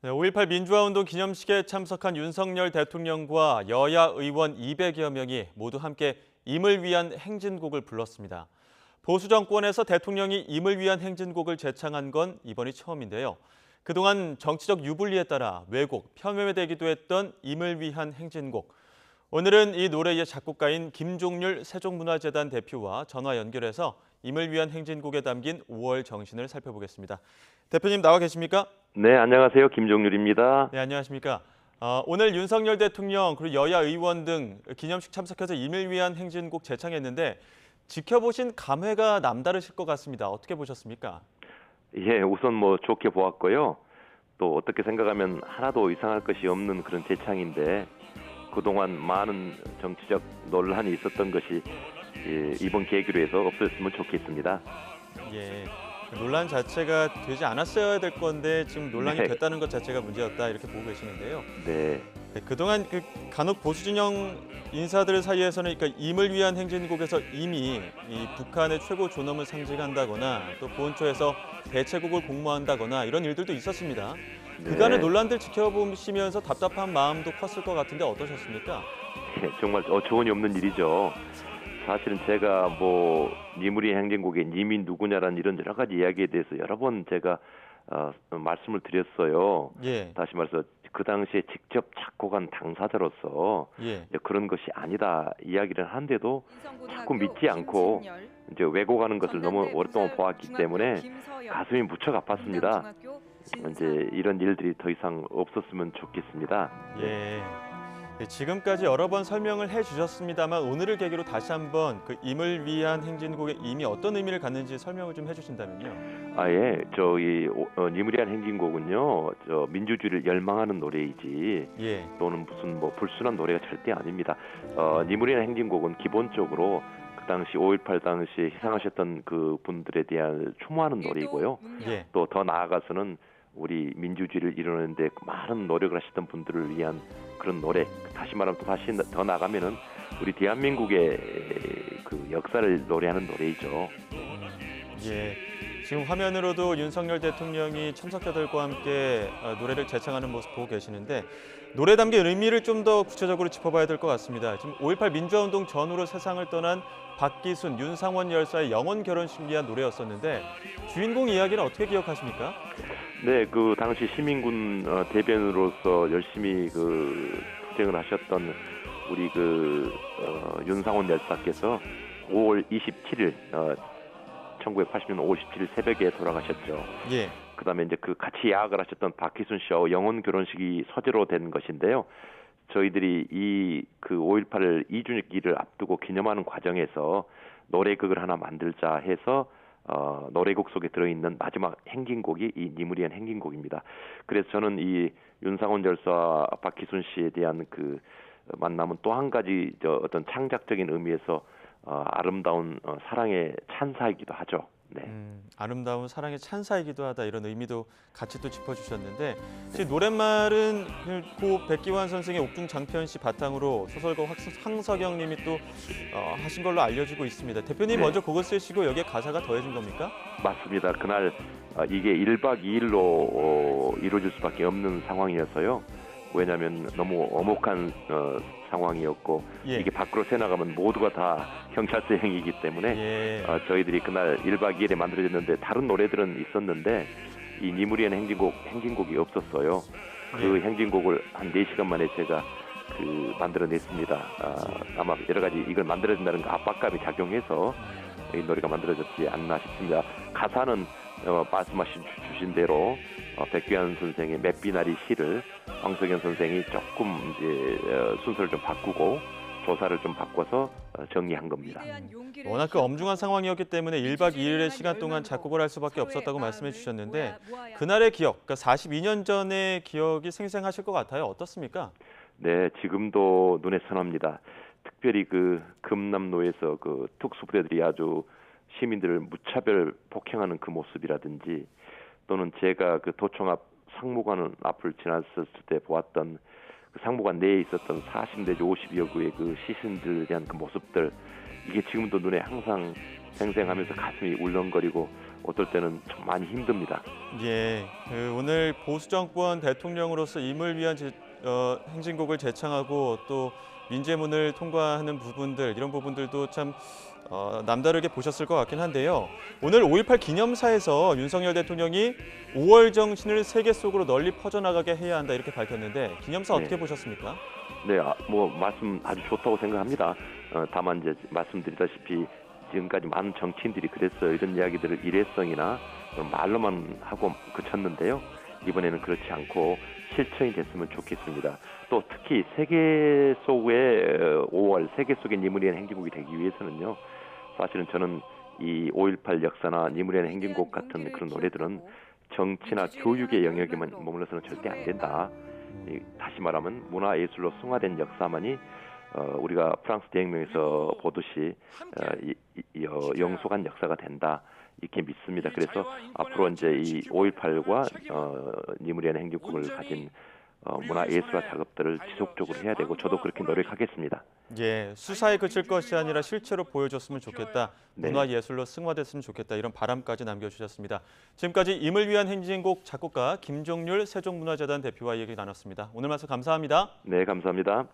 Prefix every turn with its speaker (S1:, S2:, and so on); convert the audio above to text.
S1: 네, 5.18 민주화운동 기념식에 참석한 윤석열 대통령과 여야 의원 200여 명이 모두 함께 임을 위한 행진곡을 불렀습니다. 보수 정권에서 대통령이 임을 위한 행진곡을 제창한 건 이번이 처음인데요. 그동안 정치적 유불리에 따라 왜곡, 폄훼되기도 했던 임을 위한 행진곡. 오늘은 이 노래의 작곡가인 김종률 세종문화재단 대표와 전화 연결해서 임을 위한 행진곡에 담긴 5월 정신을 살펴보겠습니다. 대표님 나와 계십니까?
S2: 네, 안녕하세요. 김종률입니다.
S1: 네, 안녕하십니까. 오늘 윤석열 대통령 그리고 여야 의원 등 기념식 참석해서 임을 위한 행진곡 제창했는데 지켜보신 감회가 남다르실 것 같습니다. 어떻게 보셨습니까?
S2: 예, 우선 좋게 보았고요. 또 어떻게 생각하면 하나도 이상할 것이 없는 그런 제창인데 그동안 많은 정치적 논란이 있었던 것이 이번 계기로 해서 없어졌으면 좋겠습니다.
S1: 예, 논란 자체가 되지 않았어야 될 건데 지금 논란이
S2: 네,
S1: 됐다는 것 자체가 문제였다 이렇게 보고 계시는데요.
S2: 네,
S1: 네, 그동안 간혹 보수 진영 인사들 사이에서는 그러니까 임을 위한 행진곡에서 이미 이 북한의 최고 존엄을 상징한다거나 또 보훈처에서 대체국을 공모한다거나 이런 일들도 있었습니다. 그간의
S2: 네.
S1: 논란들 지켜보시면서 답답한 마음도 컸을 것 같은데 어떠셨습니까?
S2: 예, 정말 어처구니 없는 일이죠. 사실은 제가 니무리 행진곡의 님이 누구냐라는 이런 여러 가지 이야기에 대해서 여러 번 제가 말씀을 드렸어요.
S1: 예,
S2: 다시 말해서 그 당시에 직접 작곡한 당사자로서
S1: 예.
S2: 이제 그런 것이 아니다 이야기를 하는데도 자꾸
S3: 인성고등학교
S2: 믿지 않고
S3: 김진열,
S2: 이제 왜곡하는 것을 너무
S3: 전남대
S2: 오랫동안 보았기
S3: 군사중학교
S2: 때문에
S3: 김서영,
S2: 가슴이 무척 아팠습니다.
S3: 분당중학교
S2: 이제 이런 일들이 더 이상 없었으면 좋겠습니다.
S1: 예. 네, 지금까지 여러 번 설명을 해주셨습니다만 오늘을 계기로 다시 한번 그 임을 위한 행진곡의 임이 어떤 의미를 갖는지 설명을 좀 해주신다면요.
S2: 아예 저기 니무리안 행진곡은요, 저 민주주의를 열망하는 노래이지
S1: 예,
S2: 또는 무슨 불순한 노래가 절대 아닙니다. 니무리안 행진곡은 기본적으로 그 당시 5.18 당시에 희생하셨던 그 분들에 대한 추모하는 노래이고요.
S1: 예.
S2: 또 더 나아가서는 우리 민주주의를 이루는데 많은 노력을 하셨던 분들을 위한 그런 노래. 다시 말하면 또 다시 더 나가면은 우리 대한민국의 그 역사를 노래하는 노래이죠.
S1: 예. 지금 화면으로도 윤석열 대통령이 참석자들과 함께 노래를 제창하는 모습 보고 계시는데 노래 담긴 의미를 좀 더 구체적으로 짚어봐야 될 것 같습니다. 지금 5.18 민주화운동 전후로 세상을 떠난 박기순, 윤상원 열사의 영혼 결혼식 위한 노래였었는데 주인공 이야기는 어떻게 기억하십니까?
S2: 네, 그 당시 시민군 대변으로서 열심히 그 투쟁을 하셨던 우리 윤상원 열사께서 5월 27일 1980년 5월 17일 새벽에 돌아가셨죠.
S1: 예,
S2: 그다음에 이제 그 같이 야학을 하셨던 박기순 씨와 영혼 결혼식이 서재로 된 것인데요. 저희들이 이 그 5.18 2주기를 앞두고 기념하는 과정에서 노래극을 하나 만들자 해서 노래곡 속에 들어있는 마지막 행진곡이 이 니무리안 행진곡입니다. 그래서 저는 이 윤상원 열사와 박기순 씨에 대한 그 만남은 또 한 가지 어떤 창작적인 의미에서 아름다운 사랑의 찬사이기도 하죠. 네.
S1: 아름다운 사랑의 찬사이기도 하다 이런 의미도 같이 또 짚어주셨는데 지금 노랫말은 고 백기환 선생의 옥중 장편시 바탕으로 소설가 황석영 님이 또 하신 걸로 알려지고 있습니다. 대표님
S2: 네.
S1: 먼저 곡을 쓰시고 여기에 가사가 더해진 겁니까?
S2: 맞습니다. 그날 이게 1박 2일로 이루어질 수밖에 없는 상황이어서요. 왜냐하면 너무 엄혹한 상황이었고
S1: 예.
S2: 이게 밖으로 새나가면 모두가 다 경찰서형이기 때문에
S1: 예.
S2: 저희들이 그날 1박 2일에 만들어졌는데 다른 노래들은 있었는데 이 니무리안 행진곡이 없었어요. 그
S1: 예.
S2: 행진곡을 한 4시간 만에 제가 만들어냈습니다. 아마 여러 가지 이걸 만들어진다는 그 압박감이 작용해서 이 노래가 만들어졌지 않나 싶습니다. 가사는 말씀하신 대로 백귀한 선생의 맷비나리 시를 황석현 선생이 조금 이제 순서를 좀 바꾸고 조사를 좀 바꿔서 정리한 겁니다.
S1: 워낙 그 엄중한 상황이었기 때문에 1박 2일의 시간 동안 작곡을 할 수밖에 없었다고 말씀해 주셨는데 그날의 기억, 그러니까 42년 전의 기억이 생생하실 것 같아요. 어떻습니까?
S2: 네, 지금도 눈에 선합니다. 특별히 그 금남로에서 그 특수부대들이 아주 시민들을 무차별 폭행하는 그 모습이라든지 또는 제가 그 도청 앞 상무관 앞을 지났을 때 보았던 그 상무관 내에 있었던 40 내지 50여 구의 그 시신들에 대한 그 모습들 이게 지금도 눈에 항상 생생하면서 가슴이 울렁거리고 어떨 때는 좀 많이 힘듭니다.
S1: 예, 오늘 보수 정권 대통령으로서 임을 위한 행진곡을 제창하고 또 민제문을 통과하는 부분들 이런 부분들도 참 남다르게 보셨을 것 같긴 한데요. 오늘 5.18 기념사에서 윤석열 대통령이 5월 정신을 세계 속으로 널리 퍼져나가게 해야 한다 이렇게 밝혔는데 기념사 어떻게 보셨습니까?
S2: 네, 뭐 말씀 아주 좋다고 생각합니다. 다만 이제 말씀드리다시피 지금까지 많은 정치인들이 그랬어요. 이런 이야기들을 일회성이나 말로만 하고 그쳤는데요. 이번에는 그렇지 않고 실천이 됐으면 좋겠습니다. 또 특히 세계 속의 5월 세계 속의 님을 위한 행진곡이 되기 위해서는요. 사실은 저는 이 5.18 역사나 님을 위한 행진곡 같은 그런 노래들은 정치나 교육의 영역에만 머물러서는 절대 안 된다. 다시 말하면 문화예술로 승화된 역사만이 우리가 프랑스 대혁명에서 보듯이 영속한 역사가 된다 이렇게 믿습니다. 그래서 앞으로 이제 이 5.18과 님을 위한 행진곡을 가진 문화예술화 작업들을 지속적으로 해야 되고 저도 그렇게 노력하겠습니다.
S1: 예, 수사에 그칠 것이 아니라 실체로 보여줬으면 좋겠다.
S2: 네.
S1: 문화예술로 승화됐으면 좋겠다. 이런 바람까지 남겨주셨습니다. 지금까지 임을 위한 행진곡 작곡가 김종률 세종문화재단 대표와 얘기 나눴습니다. 오늘 말씀 감사합니다.
S2: 네, 감사합니다.